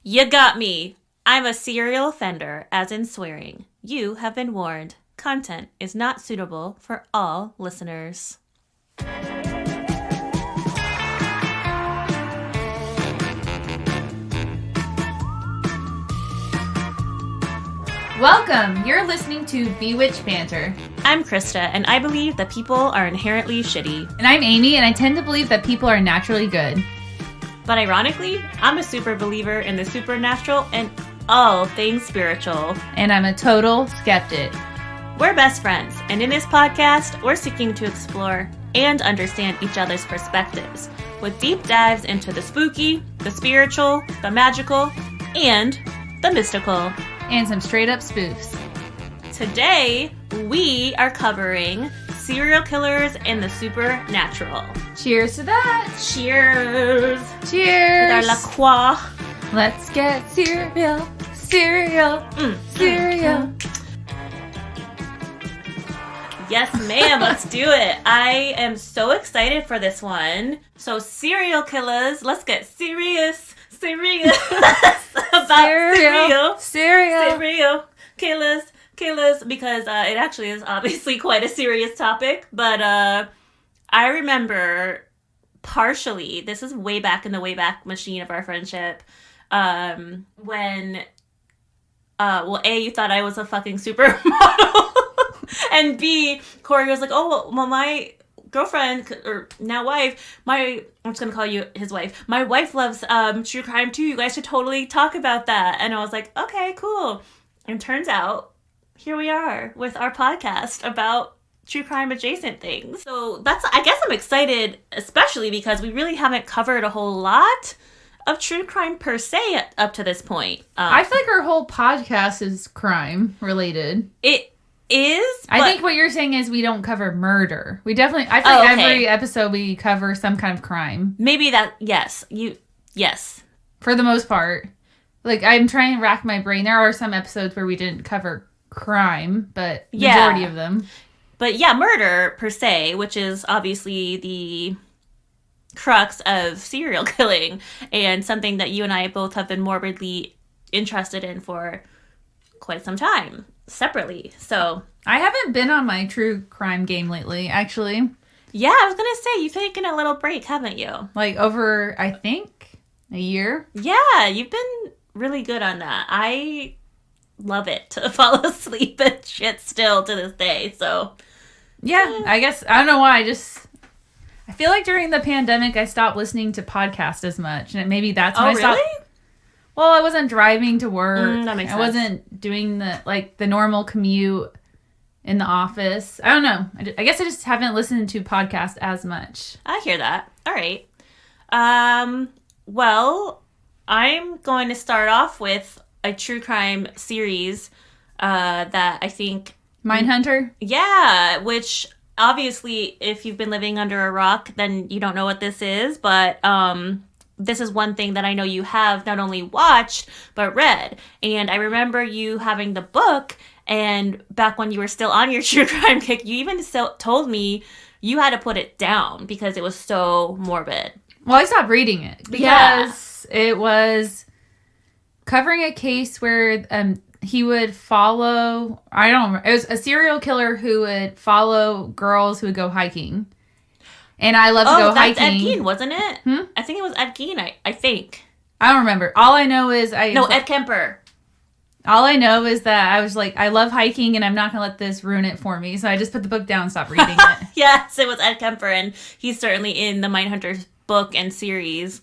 You got me. I'm a serial offender, as in swearing. You have been warned. Content is not suitable for all listeners. Welcome! You're listening to Bewitch Banter. I'm Krista, and I believe that people are inherently shitty. And I'm Amy, and I tend to believe that people are naturally good. But ironically, I'm a super believer in the supernatural and all things spiritual. And I'm a total skeptic. We're best friends, and in this podcast, we're seeking to explore and understand each other's perspectives, with deep dives into the spooky, the spiritual, the magical, and the mystical. And some straight up spoofs. Today, we are covering serial killers and the supernatural. Cheers to that! Cheers! Cheers! With our La Croix. Let's get cereal. Yes, ma'am, let's do it. I am so excited for this one. So, serial killers, let's get serious about serial killers, because it actually is obviously quite a serious topic. But I remember partially, this is way back in the Wayback Machine of our friendship, when, A, you thought I was a fucking supermodel, and B, Corey was like, oh, well, my girlfriend, or now wife, I'm just gonna call you his wife. My wife loves true crime too. You guys should totally talk about that. And I was like, okay, cool. And turns out, here we are with our podcast about true crime adjacent things. So I guess I'm excited, especially because we really haven't covered a whole lot of true crime per se up to this point. I feel like our whole podcast is crime related. It is. I think what you're saying is we don't cover murder. I feel like every episode we cover some kind of crime. Maybe that, yes. For the most part. Like, I'm trying to rack my brain. There are some episodes where we didn't cover crime, but majority of them. But yeah, murder per se, which is obviously the crux of serial killing, and something that you and I both have been morbidly interested in for quite some time, separately. So I haven't been on my true crime game lately, actually. Yeah, I was gonna say, you've taken a little break, haven't you? Like over, I think, a year? Yeah, you've been really good on that. I love it to fall asleep and shit still to this day, so. Yeah, I guess, I don't know why, I feel like during the pandemic I stopped listening to podcasts as much, and maybe that's when I stopped. Really? Well, I wasn't driving to work. That makes sense. I wasn't doing the normal commute in the office. I don't know. I guess I just haven't listened to podcasts as much. I hear that. All right. Well, I'm going to start off with a true crime series that I think... Mindhunter? Yeah, which obviously, if you've been living under a rock, then you don't know what this is, but... this is one thing that I know you have not only watched, but read. And I remember you having the book, and back when you were still on your true crime kick, you even told me you had to put it down because it was so morbid. Well, I stopped reading it because it was covering a case where he would follow, I don't remember, it was a serial killer who would follow girls who would go hiking. And I love to go hiking. Oh, that's Ed Gein, wasn't it? I think it was Ed Gein, I think. I don't remember. All I know is Ed Kemper. All I know is that I was like, I love hiking and I'm not going to let this ruin it for me. So I just put the book down and stopped reading it. Yes, it was Ed Kemper, and he's certainly in the Mindhunter book and series.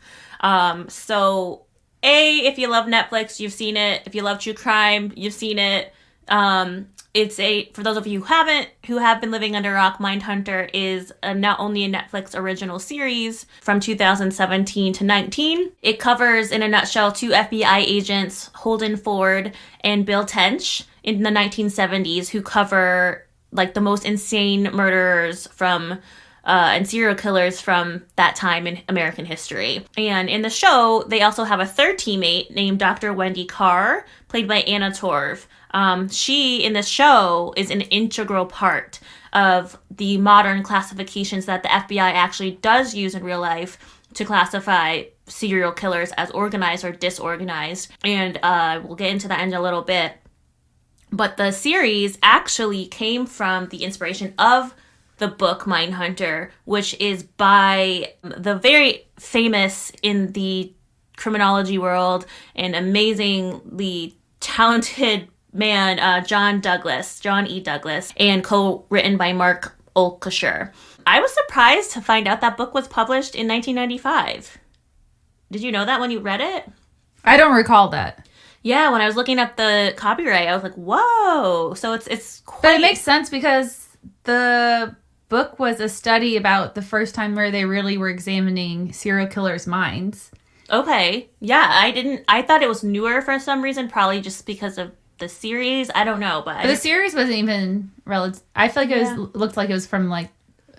So, if you love Netflix, you've seen it. If you love true crime, you've seen it. For those of you who have been living under a rock, Mindhunter is not only a Netflix original series from 2017 to 19. It covers, in a nutshell, two FBI agents, Holden Ford and Bill Tench, in the 1970s, who cover like the most insane murderers from and serial killers from that time in American history. And in the show, they also have a third teammate named Dr. Wendy Carr, played by Anna Torv. She, in this show, is an integral part of the modern classifications that the FBI actually does use in real life to classify serial killers as organized or disorganized. And we'll get into that in a little bit. But the series actually came from the inspiration of the book Mindhunter, which is by the very famous in the criminology world and amazingly talented man, John E. Douglas, and co-written by Mark Oakeshire. I was surprised to find out that book was published in 1995. Did you know that when you read it? I don't recall that. Yeah, when I was looking at the copyright, I was like, whoa. So it's quite... But it makes sense because the book was a study about the first time where they really were examining serial killers' minds. Okay. Yeah, I thought it was newer for some reason, probably just because of the series. I don't know, but the series wasn't even relative. I feel like it looked like it was from like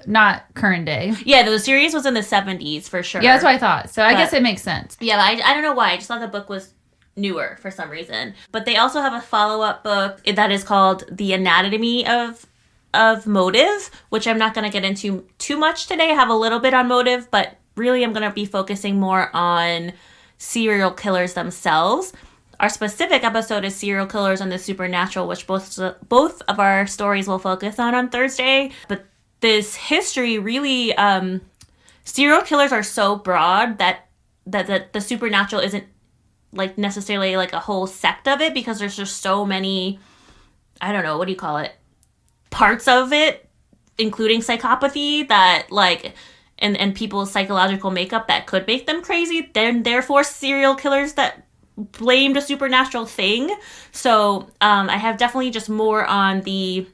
not current day. Yeah, the series was in the 70s for sure. Yeah, that's what I thought. So I guess it makes sense. Yeah, but I don't know why. I just thought the book was newer for some reason. But they also have a follow-up book that is called The Anatomy of Motive, which I'm not going to get into too much today. I have a little bit on motive, but really I'm going to be focusing more on serial killers themselves. Our specific episode is Serial Killers and the Supernatural, which both of our stories will focus on Thursday. But this history really, serial killers are so broad that the supernatural isn't like necessarily like a whole sect of it, because there's just so many, I don't know, what do you call it? Parts of it, including psychopathy, that like, and people's psychological makeup that could make them crazy. Then therefore serial killers that blamed a supernatural thing. So I have definitely just more on the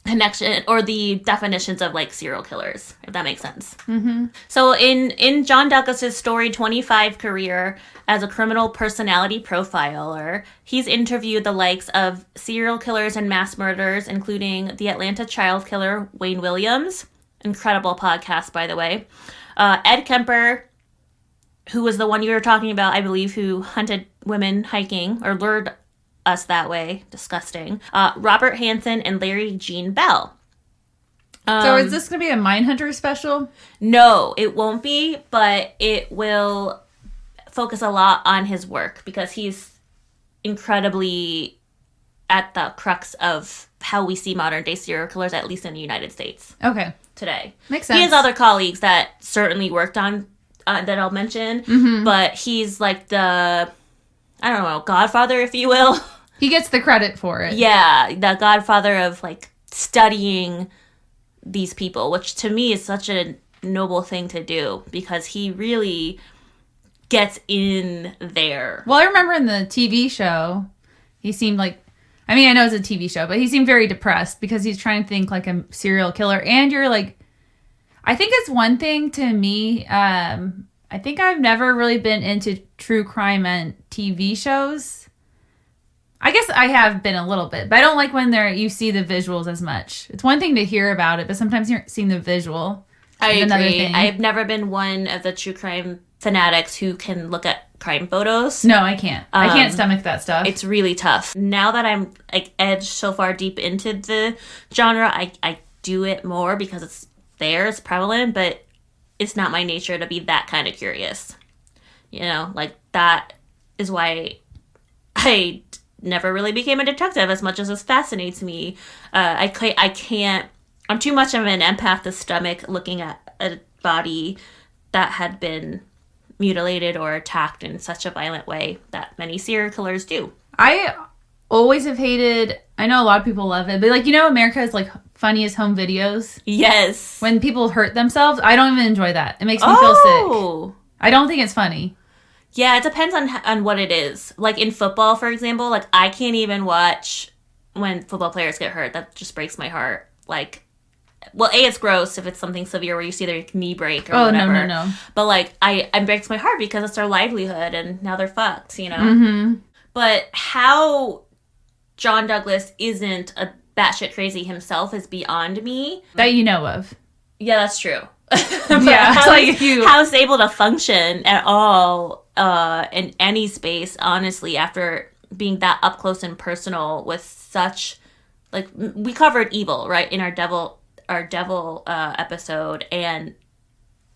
connection or the definitions of like serial killers, if that makes sense. Mm-hmm. So in John Douglas's storied 25 career as a criminal personality profiler, he's interviewed the likes of serial killers and mass murderers, including the Atlanta child killer Wayne Williams. Incredible podcast, by the way. Ed Kemper, who was the one you were talking about, I believe, who hunted women hiking or lured us that way. Disgusting. Robert Hansen and Larry Gene Bell. So is this going to be a Mindhunter special? No, it won't be, but it will focus a lot on his work because he's incredibly at the crux of how we see modern day serial killers, at least in the United States. Okay. Today. Makes sense. He has other colleagues that certainly worked on that I'll mention, but he's like the, I don't know, godfather, if you will. He gets the credit for it. Yeah, the godfather of like studying these people, which to me is such a noble thing to do because he really gets in there. Well, I remember in the TV show, he seemed like, I mean, I know it's a TV show, but he seemed very depressed because he's trying to think like a serial killer. And you're like, I think it's one thing to me. I think I've never really been into true crime and TV shows. I guess I have been a little bit, but I don't like when you see the visuals as much. It's one thing to hear about it, but sometimes you're seeing the visual. I agree. I've never been one of the true crime fanatics who can look at crime photos. No, I can't. I can't stomach that stuff. It's really tough. Now that I'm like edged so far deep into the genre, I do it more because it's there, it's prevalent, but it's not my nature to be that kind of curious. You know, like that is why I never really became a detective as much as this fascinates me. I can't, I'm too much of an empath to stomach looking at a body that had been mutilated or attacked in such a violent way that many serial killers do. I always have hated, I know a lot of people love it, but like, you know, America's like funniest home videos? Yes. When people hurt themselves, I don't even enjoy that. It makes me feel sick. I don't think it's funny. Yeah, it depends on what it is. Like in football, for example, like I can't even watch when football players get hurt. That just breaks my heart. Like, well, A, it's gross if it's something severe where you see their knee break or whatever. No. But like, it breaks my heart because it's their livelihood and now they're fucked, you know? Mm-hmm. But how John Douglas isn't a batshit crazy himself is beyond me. That you know of. Yeah, that's true. Yeah, how it's able to function at all in any space, honestly, after being that up close and personal with such, like, we covered evil, right, in our devil episode, and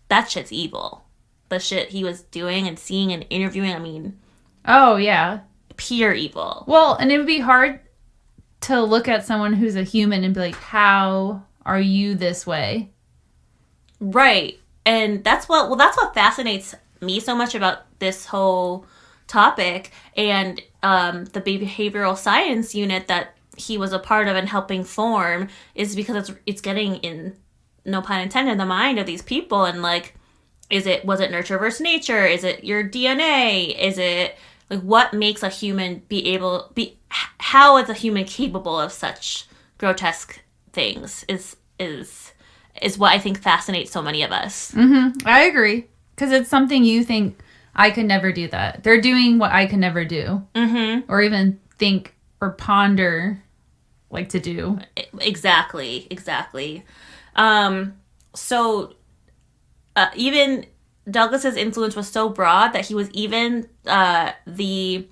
that shit's evil. the shit he was doing and seeing and interviewing, I mean... Oh, yeah. Pure evil. Well, and it would be hard to look at someone who's a human and be like, how are you this way? Right. And that's what fascinates me so much about this whole topic, and the behavioral science unit that he was a part of and helping form, is because it's getting in, no pun intended, the mind of these people. And like, was it nurture versus nature? Is it your DNA? Is it like, what makes a human how is a human capable of such grotesque things is what I think fascinates so many of us. Mm-hmm. I agree. Because it's something you think, I could never do that. They're doing what I could never do. Mm-hmm. Or even think or ponder like to do. Exactly. So even Douglas's influence was so broad that he was even the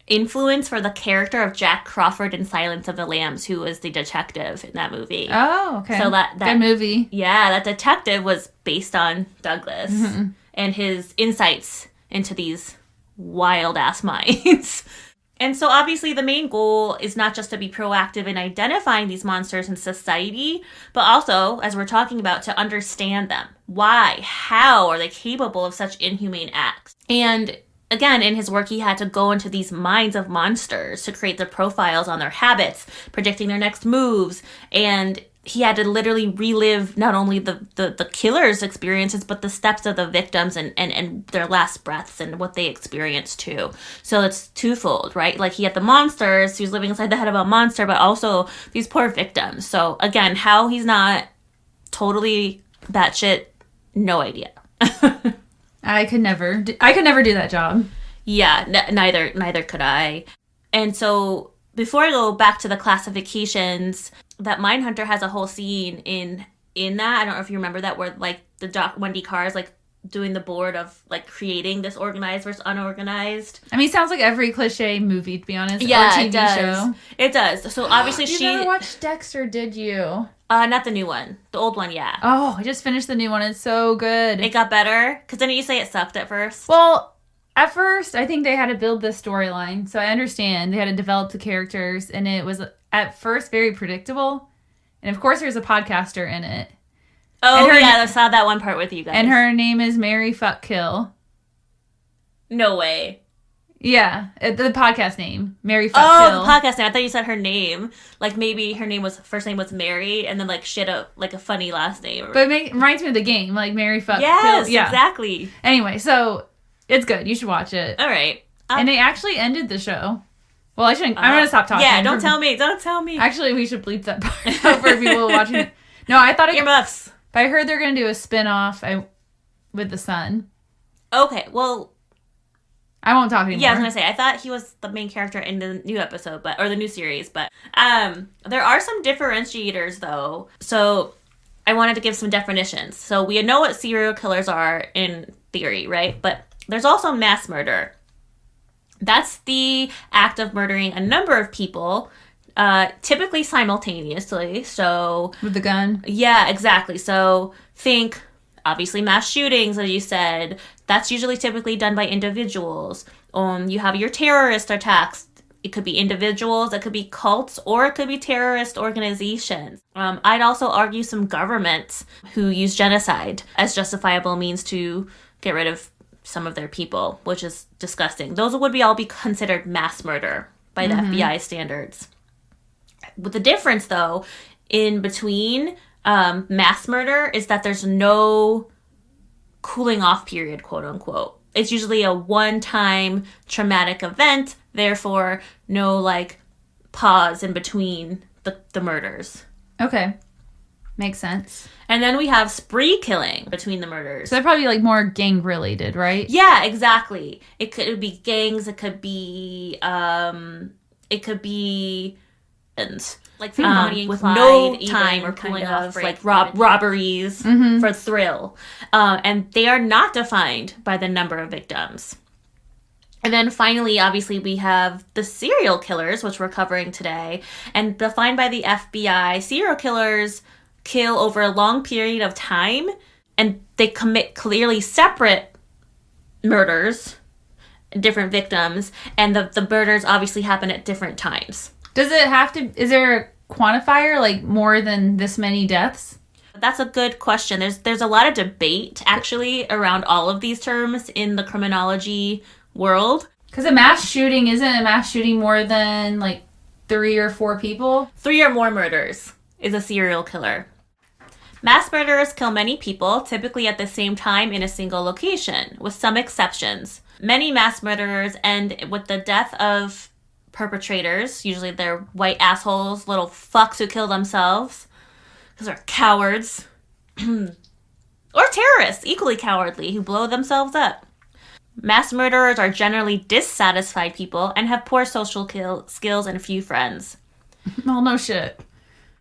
influence for the character of Jack Crawford in Silence of the Lambs, who was the detective in that movie. Oh, okay. So that good movie. Yeah, that detective was based on Douglas and his insights into these wild ass minds. And so obviously the main goal is not just to be proactive in identifying these monsters in society, but also, as we're talking about, to understand them. Why? How are they capable of such inhumane acts? And again, in his work, he had to go into these minds of monsters to create the profiles on their habits, predicting their next moves, and he had to literally relive not only the killer's experiences, but the steps of the victims and their last breaths and what they experienced too. So it's twofold, right? Like, he had the monsters, he was living inside the head of a monster, but also these poor victims. So again, how he's not totally batshit, no idea. I could never do that job. Yeah, neither could I. And so before I go back to the classifications, that Mindhunter has a whole scene in that. I don't know if you remember that, where like Wendy Carr is like doing the board of like creating this organized versus unorganized. I mean, it sounds like every cliche movie, to be honest. Yeah, or TV it does. Show. It does. So obviously you never watched Dexter, did you? Not the new one. The old one, yeah. Oh, I just finished the new one. It's so good. It got better? Because didn't you say it sucked at first? Well, at first, I think they had to build this storyline. So I understand. They had to develop the characters. And it was, at first, very predictable. And of course, there's a podcaster in it. Oh, yeah. I saw that one part with you guys. And her name is Mary Fuck Kill. No way. Yeah, the podcast name, Mary Fuck Kill. Oh, the podcast name. I thought you said her name. Like, maybe her first name was Mary, and then like a funny last name. But it reminds me of the game, like Mary Fuck Kill. Yes, yeah, exactly. Anyway, so it's good. You should watch it. All right. And they actually ended the show. Well, I shouldn't. I'm gonna stop talking. Yeah, don't tell me. Don't tell me. Actually, we should bleep that part out for people watching it. No, I thought earmuffs. But I heard they're gonna do a spin-off with the son. Okay, well, I won't talk anymore. Yeah, I was gonna say, I thought he was the main character in the new episode, or the new series, but there are some differentiators though. So I wanted to give some definitions. So we know what serial killers are in theory, right? But there's also mass murder. That's the act of murdering a number of people, typically simultaneously. So with the gun? Yeah, exactly. So think, obviously, mass shootings, as you said. That's usually typically done by individuals. You have your terrorist attacks. It could be individuals, it could be cults, or it could be terrorist organizations. I'd also argue some governments who use genocide as justifiable means to get rid of some of their people, which is disgusting. Those would all be considered mass murder by the FBI standards. With the difference, though, in between mass murder is that there's no cooling off period, quote unquote. It's usually a one-time traumatic event, therefore no like pause in between the murders. Okay. Makes sense. And then we have spree killing between the murders. So they're probably like more gang related, right? Yeah, exactly. It could be gangs, it could be like Bonnie and with Clyde, no time or cooling off, like robberies for thrill. And they are not defined by the number of victims. And then finally, obviously, we have the serial killers, which we're covering today. And defined by the FBI, serial killers kill over a long period of time, and they commit clearly separate murders, different victims, and the murders obviously happen at different times. Does it have to, is there a quantifier, like more than this many deaths? That's a good question. There's a lot of debate, actually, around all of these terms in the criminology world. Because a mass shooting, isn't a mass shooting more than, like, 3 or 4 people? 3 or more murders is a serial killer. Mass murderers kill many people, typically at the same time in a single location, with some exceptions. Many mass murderers end with the death of perpetrators. Usually they're white assholes, little fucks who kill themselves. Because they're cowards. Or terrorists, equally cowardly, who blow themselves up. Mass murderers are generally dissatisfied people and have poor social skills and few friends. Well, no shit.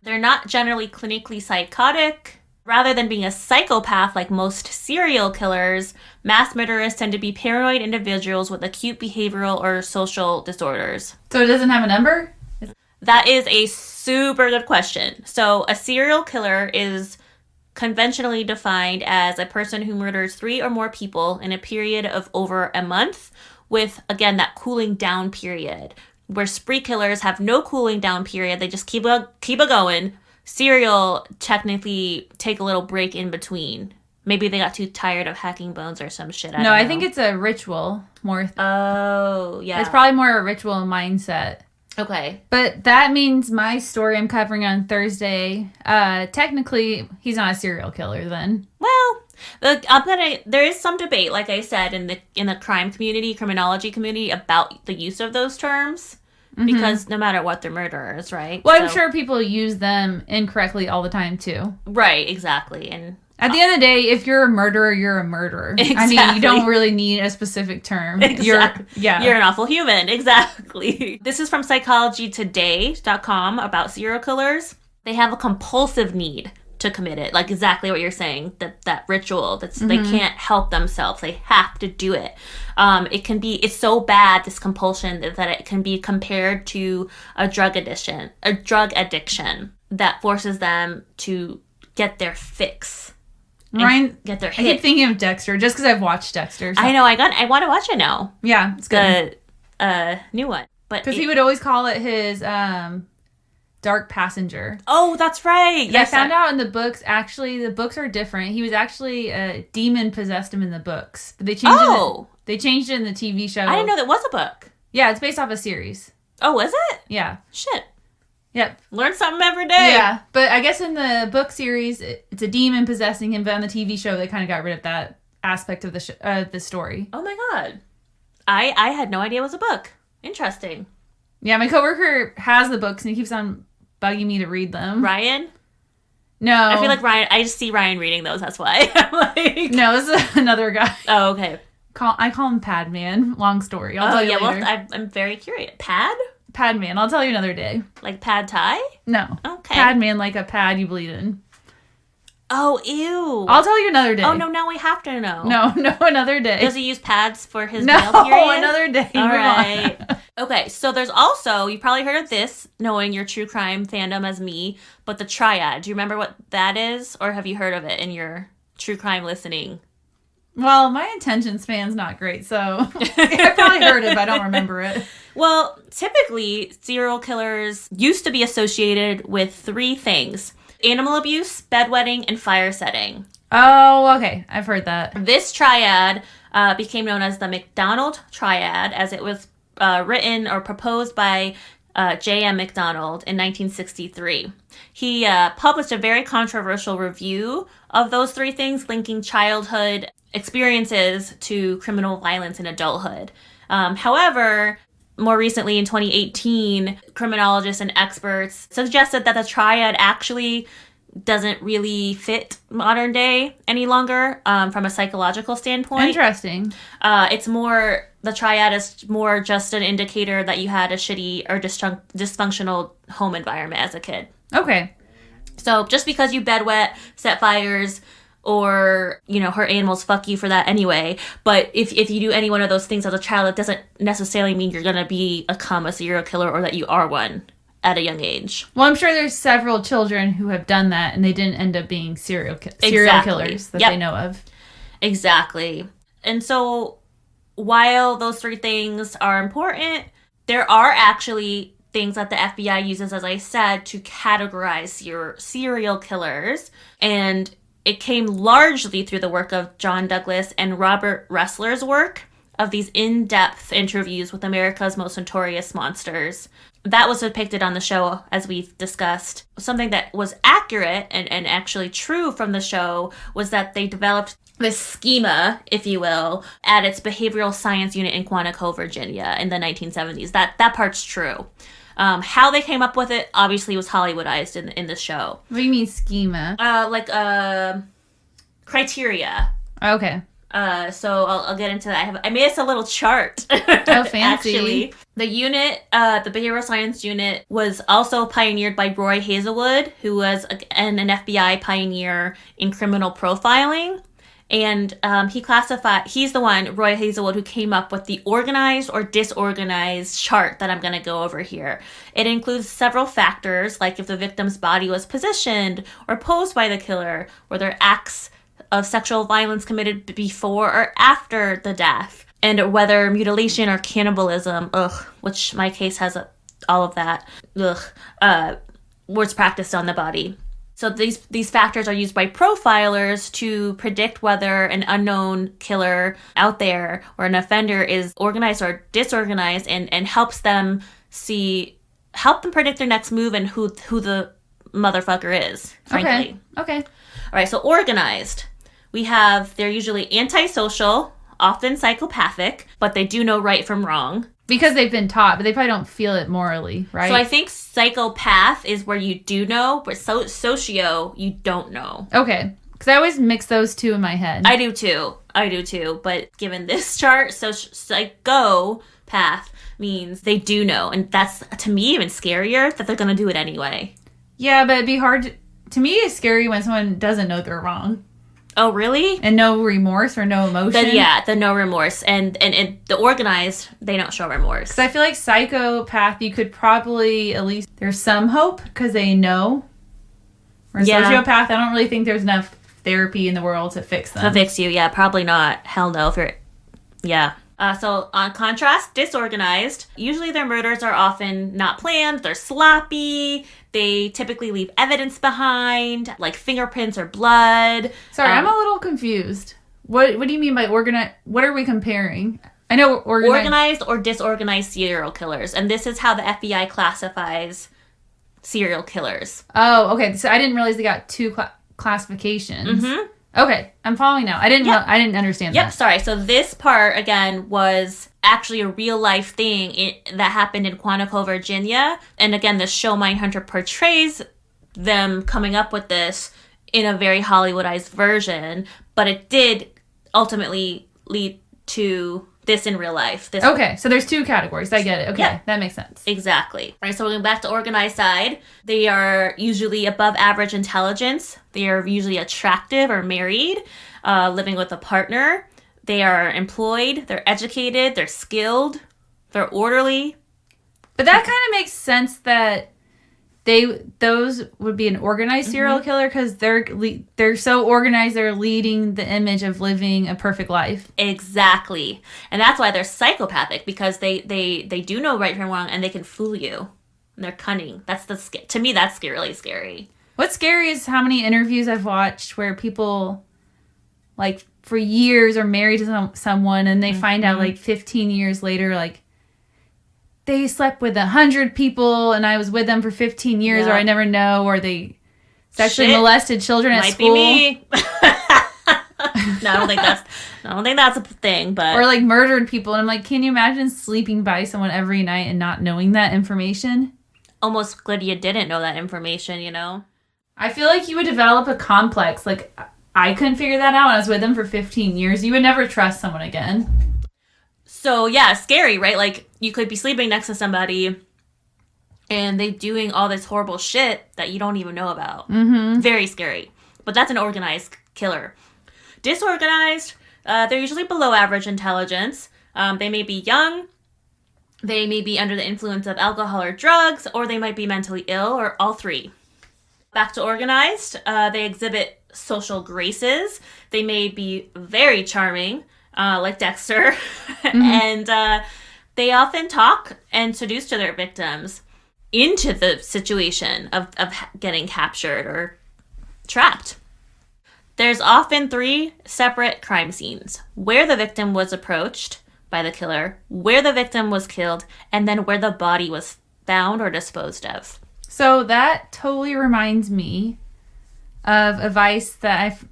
They're not generally clinically psychotic. Rather than being a psychopath like most serial killers, mass murderers tend to be paranoid individuals with acute behavioral or social disorders. So it doesn't have a number? That is a super good question. So a serial killer is conventionally defined as a person who murders 3 or more people in a period of over a month with, again, that cooling down period. Where spree killers have no cooling down period. They just keep it going. Serial technically take a little break in between. Maybe they got too tired of hacking bones or some shit. I think it's a ritual more. Oh, yeah. It's probably more a ritual mindset. Okay. But that means my story I'm covering on Thursday, technically, he's not a serial killer then. Well, there is some debate, like I said, in the criminology community about the use of those terms. Because no matter what, they're murderers, right? Well, I'm sure people use them incorrectly all the time, too. Right, exactly. And at the end of the day, if you're a murderer, you're a murderer. Exactly. I mean, you don't really need a specific term. Exactly. You're an awful human. Exactly. This is from psychologytoday.com about serial killers. They have a compulsive need to commit it. Like exactly what you're saying. That ritual. They can't help themselves. They have to do it. It's so bad, this compulsion, that it can be compared to a drug addiction that forces them to get their fix. Ryan, get their hit. I keep thinking of Dexter just because I've watched Dexter. So. I know. I want to watch it now. Yeah, it's good. The new one. Because he would always call it his dark passenger. Oh, that's right. Yes, I found out in the books, actually, the books are different. He was actually a demon possessed him in the books. But they changed it in the TV show. I didn't know there was a book. Yeah, it's based off a series. Oh, is it? Yeah. Shit. Yep. Learn something every day. Yeah. But I guess in the book series, it's a demon possessing him. But on the TV show, they kind of got rid of that aspect of the story. Oh my God. I had no idea it was a book. Interesting. Yeah, my coworker has the books and he keeps on bugging me to read them. Ryan? No. I feel like Ryan, I just see Ryan reading those, that's why. I'm like... No, this is another guy. Oh, okay. I call him Padman. Long story. I'll tell you later. Well, I'm very curious. Padman. I'll tell you another day. Like pad thai? No. Okay. Padman, like a pad you bleed in. Oh, ew. I'll tell you another day. Oh, no, now we have to know. No, another day. Does he use pads for his meal period? No, another day. All right. Okay, so there's also, you probably heard of this, knowing your true crime fandom as me, but the triad. Do you remember what that is? Or have you heard of it in your true crime listening? Well, my attention span's not great, so I probably heard it, but I don't remember it. Well, typically, serial killers used to be associated with 3 things. Animal abuse, bedwetting, and fire setting. Oh, okay. I've heard that. This triad became known as the MacDonald Triad, as it was written or proposed by J.M. MacDonald in 1963. He published a very controversial review of those 3 things, linking childhood experiences to criminal violence in adulthood. However, more recently in 2018, criminologists and experts suggested that the triad actually doesn't really fit modern day any longer from a psychological standpoint. Interesting. The triad is more just an indicator that you had a shitty or dysfunctional home environment as a kid. Okay. So just because you bedwet, set fires, or, hurt animals, fuck you for that anyway. But if you do any one of those things as a child, it doesn't necessarily mean you're going to become a serial killer or that you are one at a young age. Well, I'm sure there's several children who have done that and they didn't end up being serial killers that they know of. Exactly. And so while those three things are important, there are actually things that the FBI uses, as I said, to categorize your serial killers. And it came largely through the work of John Douglas and Robert Ressler's work of these in-depth interviews with America's most notorious monsters. That was depicted on the show, as we've discussed. Something that was accurate and actually true from the show was that they developed this schema, if you will, at its behavioral science unit in Quantico, Virginia in the 1970s. That part's true. How they came up with it obviously was Hollywoodized in the show. What do you mean schema? Criteria. Okay. So I'll get into that. I made us a little chart. Oh, fancy. Actually, the unit, the behavioral science unit, was also pioneered by Roy Hazelwood, who was an FBI pioneer in criminal profiling. And he's the one, Roy Hazelwood, who came up with the organized or disorganized chart that I'm going to go over here. It includes several factors, like if the victim's body was positioned or posed by the killer, were there acts of sexual violence committed before or after the death, and whether mutilation or cannibalism, which my case has all of that, was practiced on the body. So these factors are used by profilers to predict whether an unknown killer out there or an offender is organized or disorganized, and helps them predict their next move and who the motherfucker is, frankly. Okay. All right, so organized. They're usually antisocial, often psychopathic, but they do know right from wrong. Because they've been taught, but they probably don't feel it morally, right? So I think psychopath is where you do know, but socio, you don't know. Okay. Because I always mix those two in my head. I do too. But given this chart, psychopath means they do know. And that's, to me, even scarier that they're going to do it anyway. Yeah, but it'd be hard to me, it's scary when someone doesn't know they're wrong. Oh, really? And no remorse or no emotion? The no remorse. And the organized, they don't show remorse. Because I feel like psychopath, you could probably at least, there's some hope because they know. Or sociopath, I don't really think there's enough therapy in the world to fix them. To fix you, yeah, probably not. Hell no. So on contrast, disorganized, usually their murders are often not planned, they're sloppy, they typically leave evidence behind, like fingerprints or blood. Sorry, I'm a little confused. What do you mean by organized? What are we comparing? I know organized or disorganized serial killers, and this is how the FBI classifies serial killers. Oh, okay. So I didn't realize they got two classifications. Mm-hmm. Okay, I'm following now. I didn't understand that. Yep, sorry. So this part, again, was actually a real-life thing that happened in Quantico, Virginia. And again, the show Mindhunter portrays them coming up with this in a very Hollywoodized version. But it did ultimately lead to this in real life. Okay, so there's two categories. I get it. Okay, yeah. That makes sense. Exactly. All right, so we're going back to organized side. They are usually above average intelligence. They are usually attractive or married, living with a partner. They are employed. They're educated. They're skilled. They're orderly. But that kind of makes sense that those would be an organized serial killer because they're so organized. They're leading the image of living a perfect life. Exactly, and that's why they're psychopathic, because they do know right from wrong and they can fool you. And they're cunning. To me that's really scary. What's scary is how many interviews I've watched where people, like, for years are married to someone and they find out like 15 years later, like, they slept with 100 people and I was with them for 15 years, or I never know, or they sexually molested children at school. Might be me. No, I don't think that's a thing, but. Or like murdered people. And I'm like, can you imagine sleeping by someone every night and not knowing that information? Almost good you didn't know that information, you know? I feel like you would develop a complex. Like, I couldn't figure that out when I was with them for 15 years. You would never trust someone again. So, yeah, scary, right? Like, you could be sleeping next to somebody and they doing all this horrible shit that you don't even know about. Mm-hmm. Very scary. But that's an organized killer. Disorganized, they're usually below average intelligence. They may be young. They may be under the influence of alcohol or drugs, or they might be mentally ill, or all three. Back to organized, they exhibit social graces. They may be very charming. like Dexter. And they often talk and seduce to their victims into the situation of getting captured or trapped. There's often 3 separate crime scenes: where the victim was approached by the killer, where the victim was killed, and then where the body was found or disposed of. So that totally reminds me of a Vice that I've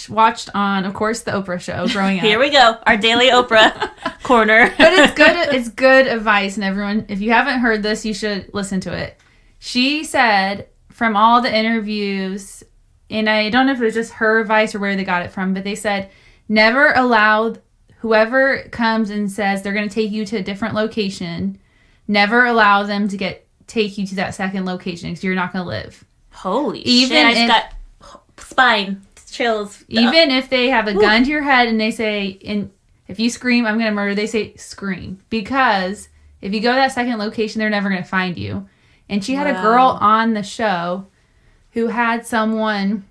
watched on, of course, the Oprah show growing up. Here we go, our daily Oprah corner. But it's good. It's good advice, and everyone, if you haven't heard this, you should listen to it. She said from all the interviews, and I don't know if it was just her advice or where they got it from, but they said never allow whoever comes and says they're going to take you to a different location, never allow them to take you to that second location because you're not going to live. Holy shit, I just got spine chills. Even if they have a gun to your head and they say, if you scream, I'm going to murder, they say scream. Because if you go to that second location, they're never going to find you. And she had a girl on the show who had someone,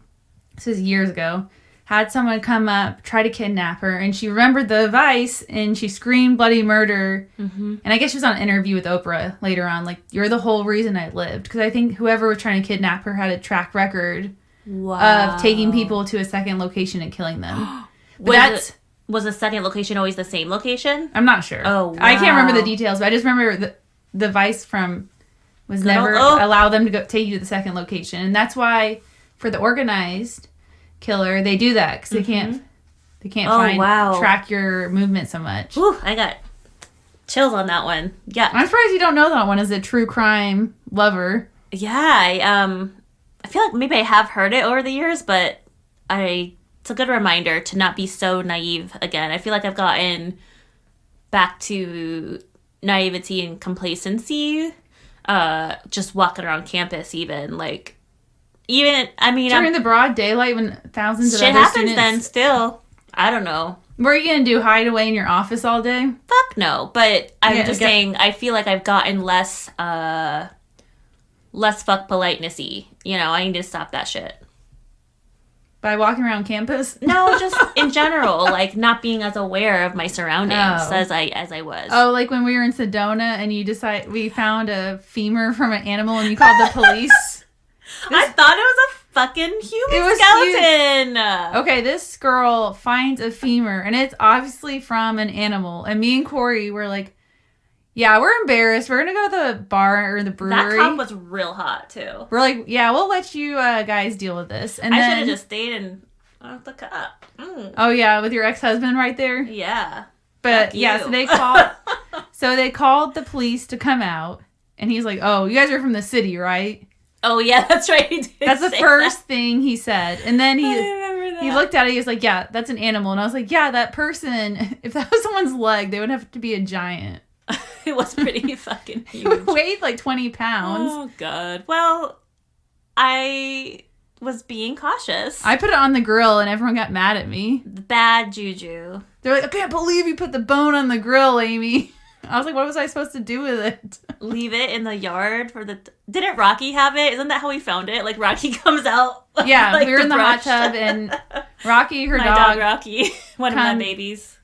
this is years ago, had someone come up, try to kidnap her, and she remembered the advice, and she screamed bloody murder. Mm-hmm. And I guess she was on an interview with Oprah later on, like, you're the whole reason I lived. Because I think whoever was trying to kidnap her had a track record of taking people to a second location and killing them. Was the second location always the same location? I'm not sure. Oh, wow. I can't remember the details, but I just remember the advice from was never allow them to take you to the second location. And that's why for the organized killer, they do that because they can't track your movement so much. Ooh, I got chills on that one. Yeah, I'm surprised you don't know that one as a true crime lover. Yeah, I feel like maybe I have heard it over the years, but it's a good reminder to not be so naive again. I feel like I've gotten back to naivety and complacency, just walking around campus during the broad daylight when thousands of shit other happens students... then still. I don't know. What are you going to do, hide away in your office all day? Fuck no. But I'm just saying, I feel like I've gotten less fuck politeness-y. I need to stop that shit. By walking around campus? No, just in general, like not being as aware of my surroundings as I was. Oh, like when we were in Sedona and we found a femur from an animal and you called the police? I thought it was a fucking human skeleton. Huge. Okay, this girl finds a femur and it's obviously from an animal. And me and Corey were like, yeah, we're embarrassed. We're going to go to the bar or the brewery. That cop was real hot, too. We're like, yeah, we'll let you guys deal with this. And I should have just stayed and the cop. Mm. Oh, yeah, with your ex-husband right there? Yeah. But, yeah, so they called the police to come out. And he's like, oh, you guys are from the city, right? Oh, yeah, that's right. That's the first thing he said. And then he looked at it. He was like, yeah, that's an animal. And I was like, yeah, that person, if that was someone's leg, they would have to be a giant. It was pretty fucking huge. It weighed like 20 pounds. Oh, God. Well, I was being cautious. I put it on the grill and everyone got mad at me. Bad juju. They're like, I can't believe you put the bone on the grill, Amy. I was like, what was I supposed to do with it? Leave it in the yard for the... Didn't Rocky have it? Isn't that how we found it? Like, Rocky comes out. Yeah, like we were in the hot tub and Rocky, her dog... Rocky. One of my babies.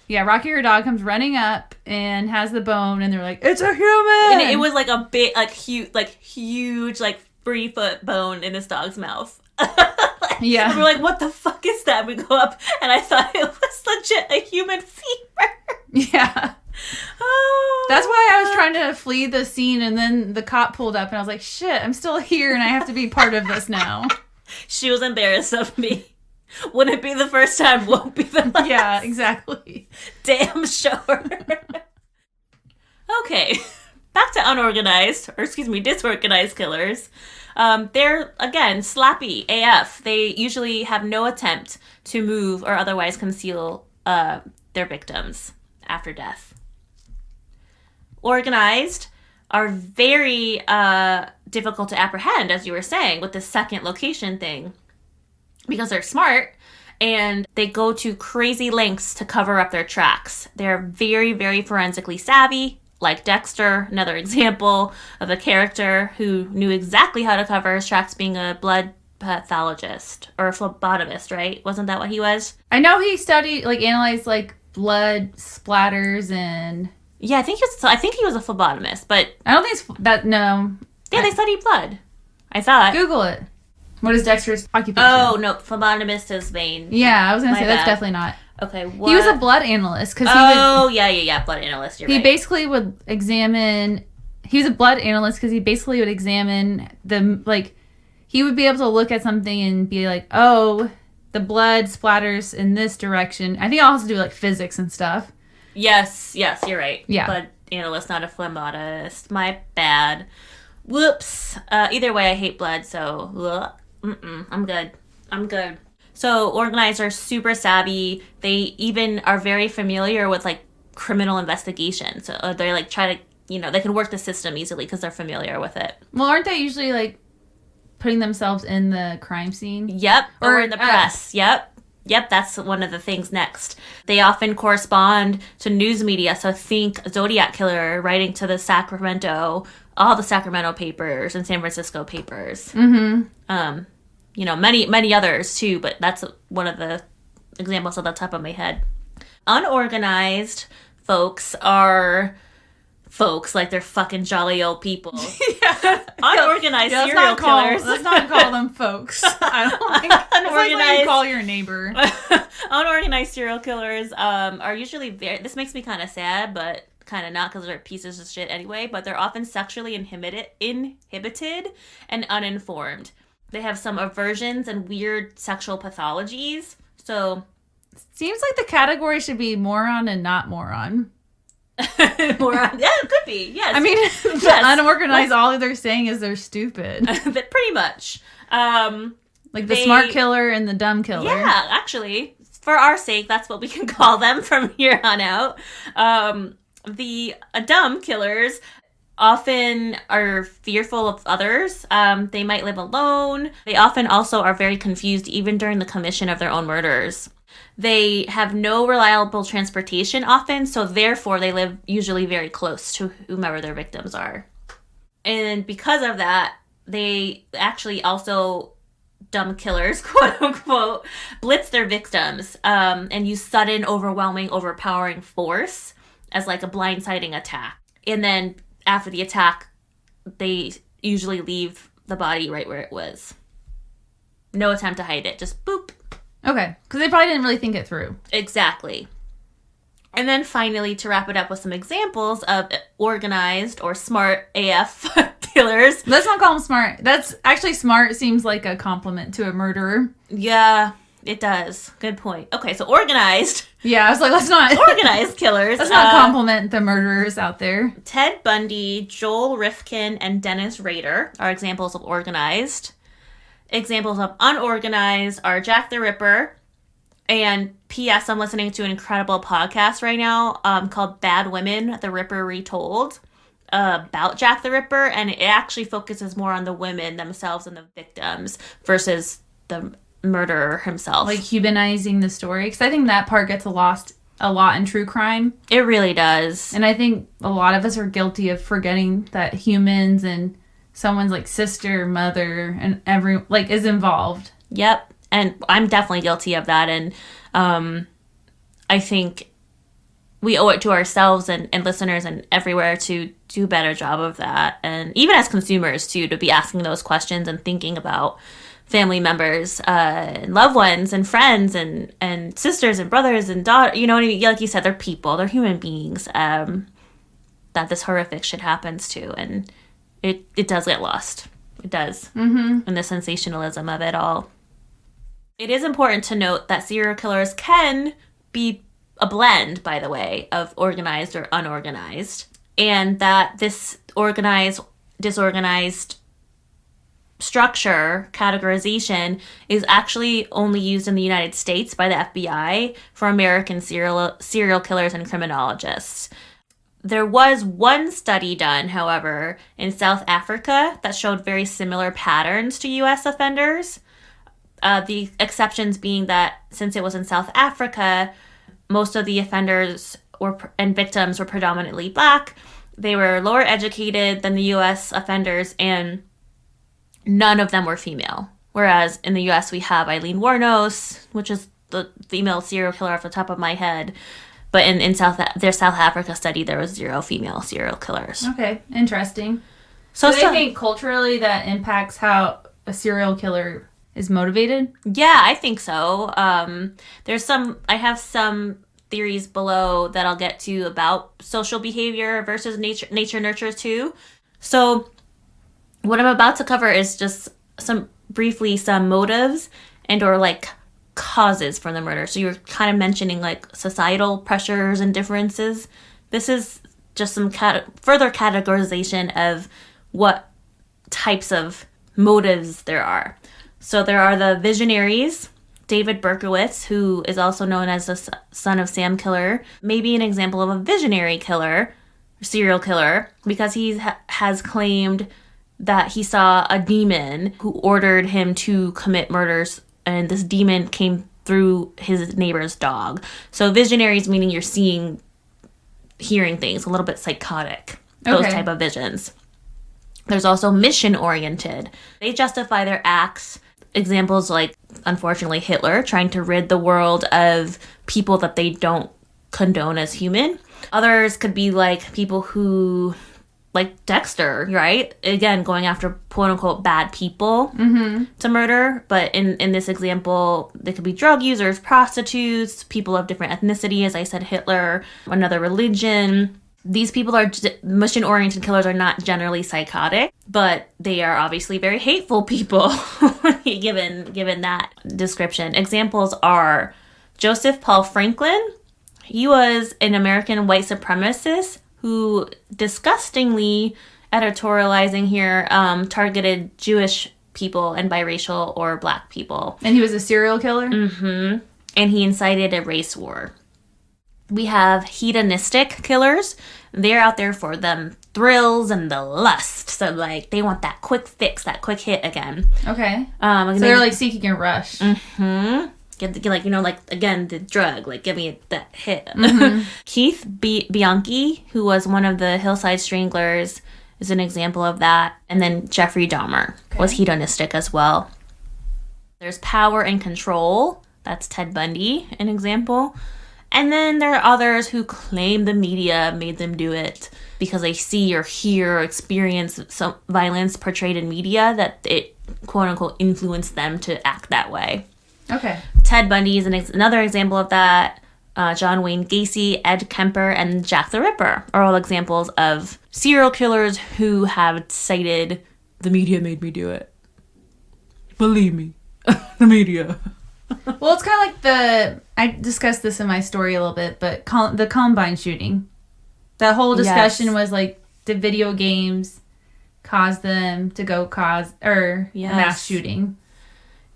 Yeah, Rocky, her dog, comes running up and has the bone, and they're like, "It's a human!" And it was like a big, huge, 3-foot bone in this dog's mouth. Yeah. And we're like, "What the fuck is that?" We go up, and I thought it was legit a human femur. Yeah. Oh. That's why I was trying to flee the scene, and then the cop pulled up, and I was like, "Shit, I'm still here, and I have to be part of this now." She was embarrassed of me. Wouldn't be the first time, won't be the last. Yeah, exactly. Damn sure. Okay, back to disorganized killers. They're, again, slappy AF. They usually have no attempt to move or otherwise conceal their victims after death. Organized are very difficult to apprehend, as you were saying, with the second location thing. Because they're smart and they go to crazy lengths to cover up their tracks. They're very, very forensically savvy, like Dexter, another example of a character who knew exactly how to cover his tracks, being a blood pathologist or a phlebotomist, right? Wasn't that what he was? I know he studied, like, analyzed, like, blood splatters and... Yeah, I think he was a phlebotomist, but... I don't think it's that, no. Yeah, they study blood. I thought. Google it. What is Dexter's occupation? Oh, no, phlebotomist is vein. Yeah, I was going to say, that's definitely not. Okay, what? He was a blood analyst. Cause yeah, blood analyst, you're right. He basically would examine... He was a blood analyst because he basically would examine the, like... He would be able to look at something and be like, oh, the blood splatters in this direction. I think I'll also do, like, physics and stuff. Yes, you're right. Yeah. Blood analyst, not a phlebotomist. My bad. Whoops. Either way, I hate blood, so... I'm good. So, organizers are super savvy. They even are very familiar with, like, criminal investigation. So, they, like, try to... they can work the system easily because they're familiar with it. Well, aren't they usually, like... putting themselves in the crime scene? Yep. Or in the press. Yep, that's one of the things next. They often correspond to news media. So think Zodiac Killer writing to all the Sacramento papers and San Francisco papers. Mm-hmm. Many others too, but that's one of the examples off the top of my head. Unorganized folks are... folks, like they're fucking jolly old people. Yeah. Unorganized serial killers. Let's not call them folks. I don't like unorganized. Like you call your neighbor. Unorganized serial killers are usually this makes me kind of sad, but kind of not because they're pieces of shit anyway, but they're often sexually inhibited and uninformed. They have some aversions and weird sexual pathologies. So seems like the category should be moron and not moron. Moron. Yeah, it could be. Yes. I mean, yes. Unorganized, all they're saying is they're stupid. Pretty much. Like the smart killer and the dumb killer. Yeah, actually, for our sake, that's what we can call them from here on out. The dumb killers often are fearful of others. They might live alone. They often also are very confused even during the commission of their own murders. They have no reliable transportation often, so therefore they live usually very close to whomever their victims are. And because of that, they actually also, dumb killers, quote unquote, blitz their victims and use sudden, overwhelming, overpowering force as like a blindsiding attack. And then after the attack, they usually leave the body right where it was. No attempt to hide it, just boop. Okay, because they probably didn't really think it through. Exactly. And then finally, to wrap it up with some examples of organized or smart AF killers. Let's not call them smart. That's actually smart seems like a compliment to a murderer. Yeah, it does. Good point. Okay, so organized. Yeah, I was like, let's not. Organized killers. Let's not compliment the murderers out there. Ted Bundy, Joel Rifkin, and Dennis Rader are examples of organized. Examples of unorganized are Jack the Ripper, and P.S. I'm listening to an incredible podcast right now called Bad Women, The Ripper Retold, about Jack the Ripper, and it actually focuses more on the women themselves and the victims versus the murderer himself. Like humanizing the story, because I think that part gets lost a lot in true crime. It really does. And I think a lot of us are guilty of forgetting that humans and someone's like sister, mother, and is involved. Yep. And I'm definitely guilty of that. And I think we owe it to ourselves and listeners and everywhere to do a better job of that. And even as consumers, too, to be asking those questions and thinking about family members and loved ones and friends and sisters and brothers and daughters. You know what I mean? Like you said, they're people. They're human beings that this horrific shit happens to. And it does get lost. It does. Mm-hmm. And the sensationalism of it all. It is important to note that serial killers can be a blend, by the way, of organized or unorganized. And that this organized, disorganized structure, categorization, is actually only used in the United States by the FBI for American serial killers and criminologists. There was one study done, however, in South Africa that showed very similar patterns to U.S. offenders. The exceptions being that since it was in South Africa, most of the offenders and victims were predominantly Black. They were lower educated than the U.S. offenders, and none of them were female, Whereas in the U.S. we have Eileen Wuornos, which is the female serial killer off the top of my head. But in their South Africa study, there was 0 female serial killers. Okay, interesting. So do they think culturally that impacts how a serial killer is motivated? Yeah, I think so. I have some theories below that I'll get to about social behavior versus nature nurture too. So what I'm about to cover is just some motives and or like causes for the murder. So you're kind of mentioning like societal pressures and differences. This is just some further categorization of what types of motives there are. So there are the visionaries. David Berkowitz, who is also known as the son of Sam killer, may be an example of a visionary killer, serial killer, because he has claimed that he saw a demon who ordered him to commit murders, and this demon came through his neighbor's dog. So visionaries meaning you're hearing things, a little bit psychotic, those type of visions. There's also mission-oriented. They justify their acts. Examples like, unfortunately, Hitler trying to rid the world of people that they don't condone as human. Others could be like people who, like Dexter, right? Again, going after quote-unquote bad people to murder. But in this example, they could be drug users, prostitutes, people of different ethnicity, as I said, Hitler, another religion. These people are mission-oriented killers are not generally psychotic, but they are obviously very hateful people, given that description. Examples are Joseph Paul Franklin. He was an American white supremacist who, disgustingly editorializing here, targeted Jewish people and biracial or black people. And he was a serial killer? Mm-hmm. And he incited a race war. We have hedonistic killers. They're out there for the thrills and the lust. So, like, they want that quick fix, that quick hit again. Okay. So they're, like, seeking a rush. Mm-hmm. Again, the drug. Like, give me that hit. Mm-hmm. Keith Bianchi, who was one of the Hillside Stranglers, is an example of that. And then Jeffrey Dahmer was hedonistic as well. There's power and control. That's Ted Bundy, an example. And then there are others who claim the media made them do it because they see or hear or experience some violence portrayed in media that it, quote-unquote, influenced them to act that way. Okay. Ted Bundy is another example of that. John Wayne Gacy, Ed Kemper, and Jack the Ripper are all examples of serial killers who have cited, the media made me do it. Believe me, the media. Well, it's kind of like I discussed this in my story a little bit, but the Columbine shooting. That whole discussion was like, did video games cause them to cause a mass shooting?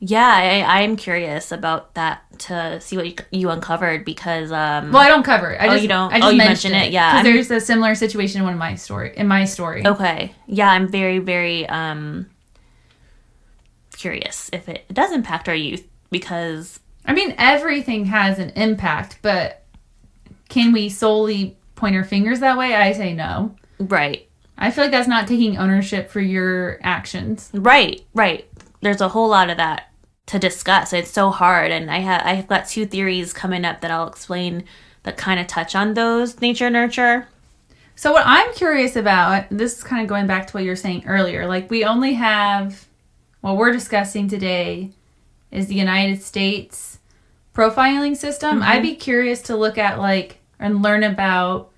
Yeah, I'm curious about that to see what you uncovered because... well, I don't cover it. You don't? I just mentioned it. Yeah. Because there's a similar situation in my story. Okay. Yeah, I'm very, very curious if it does impact our youth because... I mean, everything has an impact, but can we solely point our fingers that way? I say no. Right. I feel like that's not taking ownership for your actions. Right. There's a whole lot of that to discuss. It's so hard, and I've got 2 theories coming up that I'll explain that kind of touch on those nature nurture. So what I'm curious about, this is kind of going back to what you were saying earlier, like we only have, what we're discussing today is the United States profiling system. I'd be curious to look at and learn about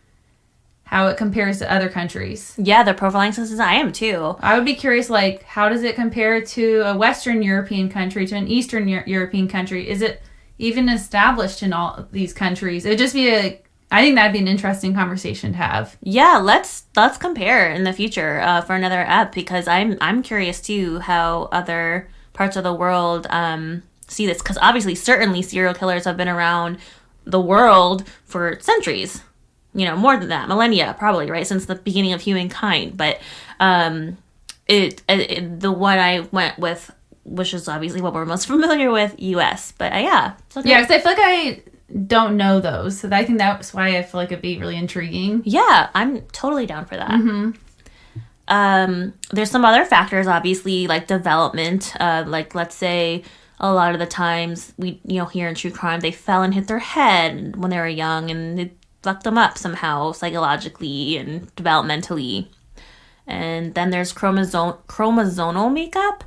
how it compares to other countries. Yeah, the profiling systems, I am too. I would be curious, how does it compare to a Western European country, to an Eastern European country? Is it even established in all these countries? It would just be I think that'd be an interesting conversation to have. Yeah, let's compare in the future for another ep, because I'm curious too how other parts of the world see this, because obviously certainly serial killers have been around the world for centuries. More than that, millennia, probably, right? Since the beginning of humankind. But the one I went with, which is obviously what we're most familiar with, U.S. But yeah. Okay. Yeah, because I feel like I don't know those. So I think that's why I feel like it'd be really intriguing. Yeah, I'm totally down for that. Mm-hmm. there's some other factors, obviously, like development. Like, let's say a lot of the times we, hear in true crime, they fell and hit their head when they were young and it fucked them up somehow psychologically and developmentally. And then there's chromosomal makeup.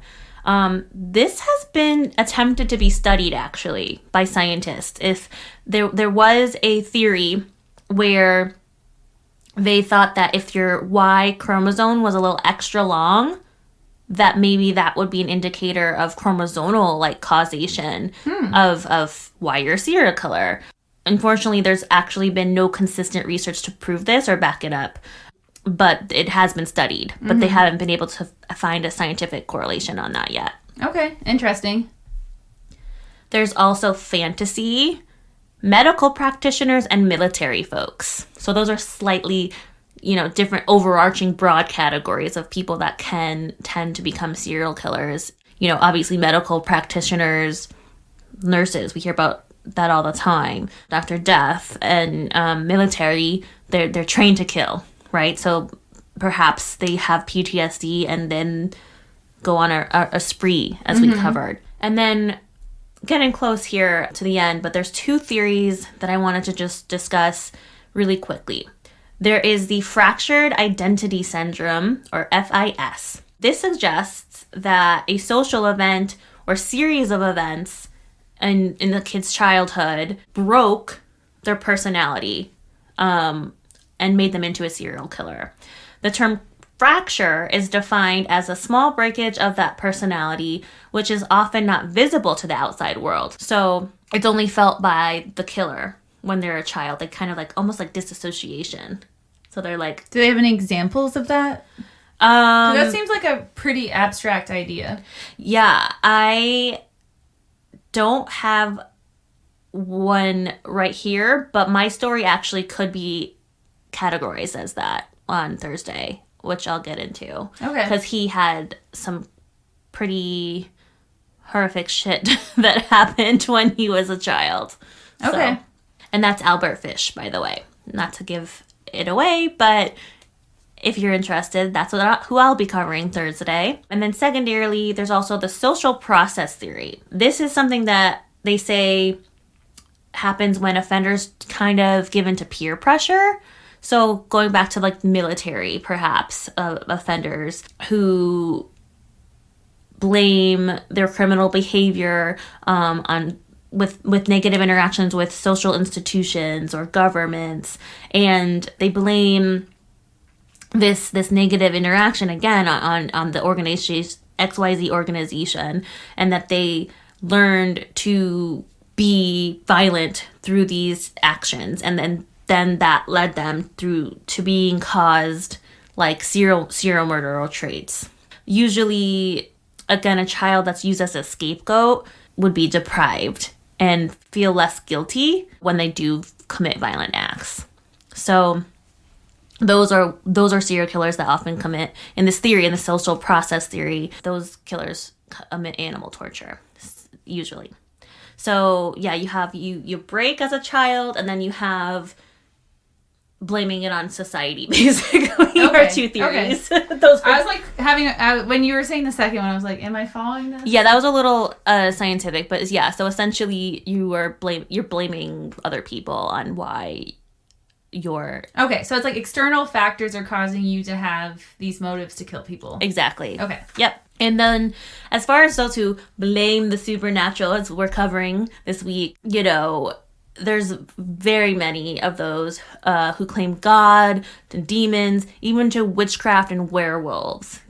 This has been attempted to be studied, actually, by scientists. If there was a theory where they thought that if your Y chromosome was a little extra long, that maybe that would be an indicator of chromosomal, like, causation of why you're a serial killer. Unfortunately, there's actually been no consistent research to prove this or back it up. But it has been studied. But they haven't been able to find a scientific correlation on that yet. Okay, interesting. There's also fantasy, medical practitioners, and military folks. So those are slightly, different overarching broad categories of people that can tend to become serial killers. Obviously medical practitioners, nurses, we hear about that all the time. Dr. Death, and military, they're trained to kill. Right? So perhaps they have PTSD and then go on a spree, as we covered. And then getting close here to the end, but there's two theories that I wanted to just discuss really quickly. There is the fractured identity syndrome, or FIS. This suggests that a social event or series of events in the kid's childhood broke their personality, and made them into a serial killer. The term fracture is defined as a small breakage of that personality, which is often not visible to the outside world. So it's only felt by the killer when they're a child. They kind of almost like disassociation. So they're like... Do they have any examples of that? That seems like a pretty abstract idea. Yeah, I don't have one right here, but my story actually could be categorized as that on Thursday, which I'll get into. Okay. Because he had some pretty horrific shit that happened when he was a child. Okay. So, and that's Albert Fish, by the way. Not to give it away, but if you're interested, that's who I'll be covering Thursday. And then secondarily, there's also the social process theory. This is something that they say happens when offenders kind of give into peer pressure. So going back to military, perhaps, offenders who blame their criminal behavior with negative interactions with social institutions or governments, and they blame this negative interaction again on the organization, XYZ organization, and that they learned to be violent through these actions, and then that led them through to being caused serial murderer traits. Usually, again, a child that's used as a scapegoat would be deprived and feel less guilty when they do commit violent acts. So those are serial killers that often commit, in this theory, in the social process theory, those killers commit animal torture, usually. So yeah, you have you break as a child, and then you have blaming it on society, basically. Are two theories. Okay. I was when you were saying the second one, I was like, am I following this? Yeah, that was a little scientific, but yeah, so essentially you're blaming other people on why you're... Okay, so it's external factors are causing you to have these motives to kill people. Exactly. Okay. Yep. And then as far as those who blame the supernatural, as we're covering this week, there's very many of those who claim God, to demons, even to witchcraft and werewolves,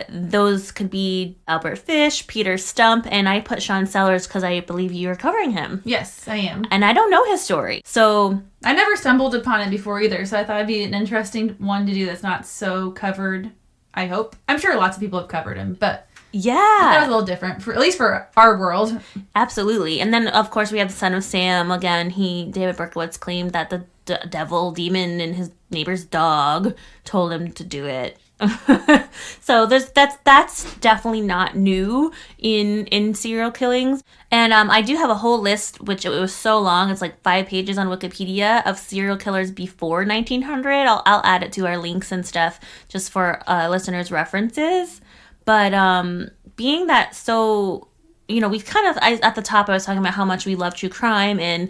Those could be Albert Fish, Peter Stump, and I put Sean Sellers because I believe you are covering him. Yes, I am. And I don't know his story, so... I never stumbled upon it before either, so I thought it'd be an interesting one to do that's not so covered, I hope. I'm sure lots of people have covered him, but... Yeah. That was a little different, at least for our world. Absolutely. And then, of course, we have the Son of Sam. Again, David Berkowitz claimed that the devil demon and his neighbor's dog told him to do it. So that's definitely not new in serial killings. And I do have a whole list, which it was so long, it's like 5 pages on Wikipedia, of serial killers before 1900. I'll add it to our links and stuff just for listeners' references. But being that, so, you know, we've kind of, at the top I was talking about how much we love true crime and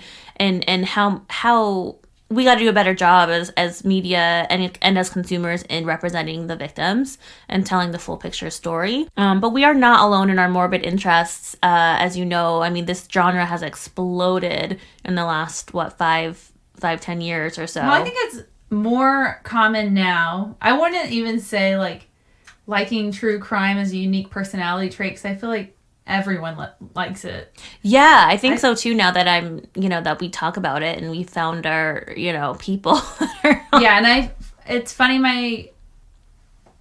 how we got to do a better job as media and as consumers in representing the victims and telling the full picture story. But we are not alone in our morbid interests. As you know, I mean, this genre has exploded in the last, 10 years or so. Well, I think it's more common now. I wouldn't even say, like, liking true crime as a unique personality trait, because I feel like everyone likes it. Yeah, I think so too, now that that we talk about it and we found our, people. Yeah, and it's funny, my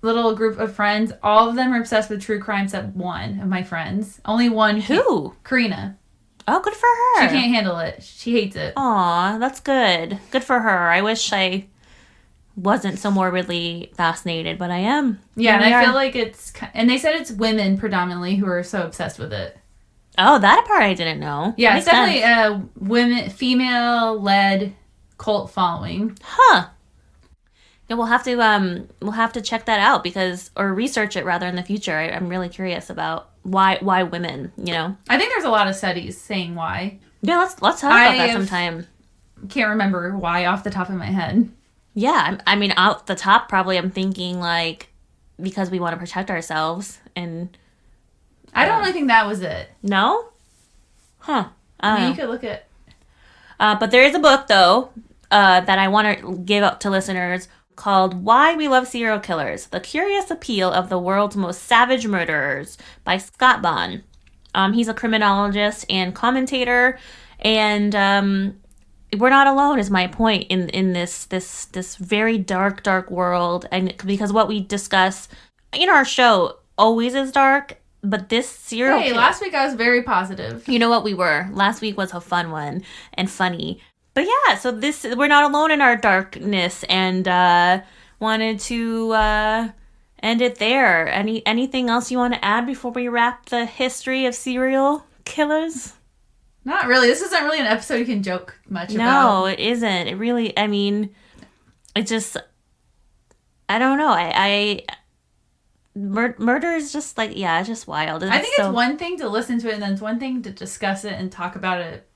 little group of friends, all of them are obsessed with true crime except one of my friends. Only one. Who? Karina. Oh, good for her. She can't handle it. She hates it. Aw, that's good. Good for her. I wish I wasn't so morbidly fascinated, but I am. Yeah, and I feel like and they said it's women predominantly who are so obsessed with it. Oh, that part I didn't know. Yeah, it's definitely a female-led cult following. Huh. Yeah, we'll have to check that out or research it rather in the future. I'm really curious about why women, I think there's a lot of studies saying why. Yeah, let's talk about that sometime. Can't remember why off the top of my head. Yeah, I mean, out the top, probably I'm thinking, like, because we want to protect ourselves, and... I don't really think that was it. No? Huh. You could look at... But there is a book, though, that I want to give up to listeners called Why We Love Serial Killers, The Curious Appeal of the World's Most Savage Murderers by Scott Bond. He's a criminologist and commentator, and... we're not alone is my point in this very dark world, and because what we discuss in our show always is dark, but this serial killer... last week I was very positive. You know what, we were. Last week was a fun one and funny. But yeah, so we're not alone in our darkness, and wanted to end it there. Anything else you want to add before we wrap the history of serial killers? Not really. This isn't really an episode you can joke much about. No, it isn't. It really, I mean, it just, I don't know. Murder is just like, yeah, it's just wild. I think it's one thing to listen to it, and then it's one thing to discuss it and talk about it.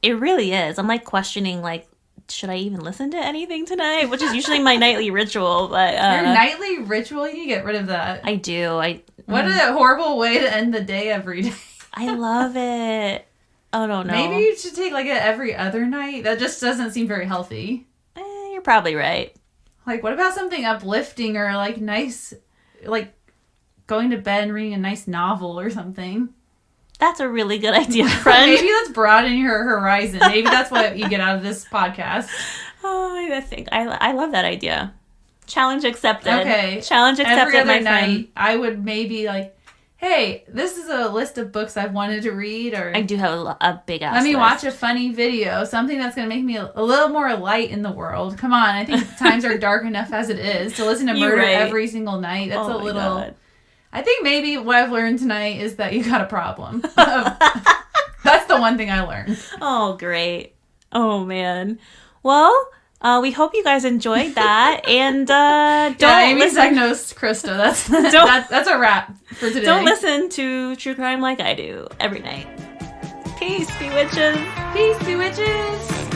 It really is. I'm like questioning, like, should I even listen to anything tonight? Which is usually my nightly ritual. But your nightly ritual? You need to get rid of that. I do. What a horrible way to end the day every day. I love it. Oh, no. Maybe you should take like every other night. That just doesn't seem very healthy. You're probably right. Like, what about something uplifting or like nice, like going to bed and reading a nice novel or something? That's a really good idea, friend. Maybe let's broaden your horizon. Maybe that's what you get out of this podcast. Oh, I think I love that idea. Challenge accepted. Okay. Challenge accepted, every other my night, friend. I would maybe like, hey, this is a list of books I've wanted to read, or I do have a big ass let me list. watch a funny video, something that's going to make me a little more light in the world. Come on, I think times are dark enough as it is to listen to murder every single night. That's a little. God. I think maybe what I've learned tonight is that you got a problem. That's the one thing I learned. Oh, great. Oh, man. Well, we hope you guys enjoyed that, and Amy diagnosed Krista. That's a wrap for today. Don't listen to true crime like I do every night. Peace, Bewitches. Peace, Bewitches.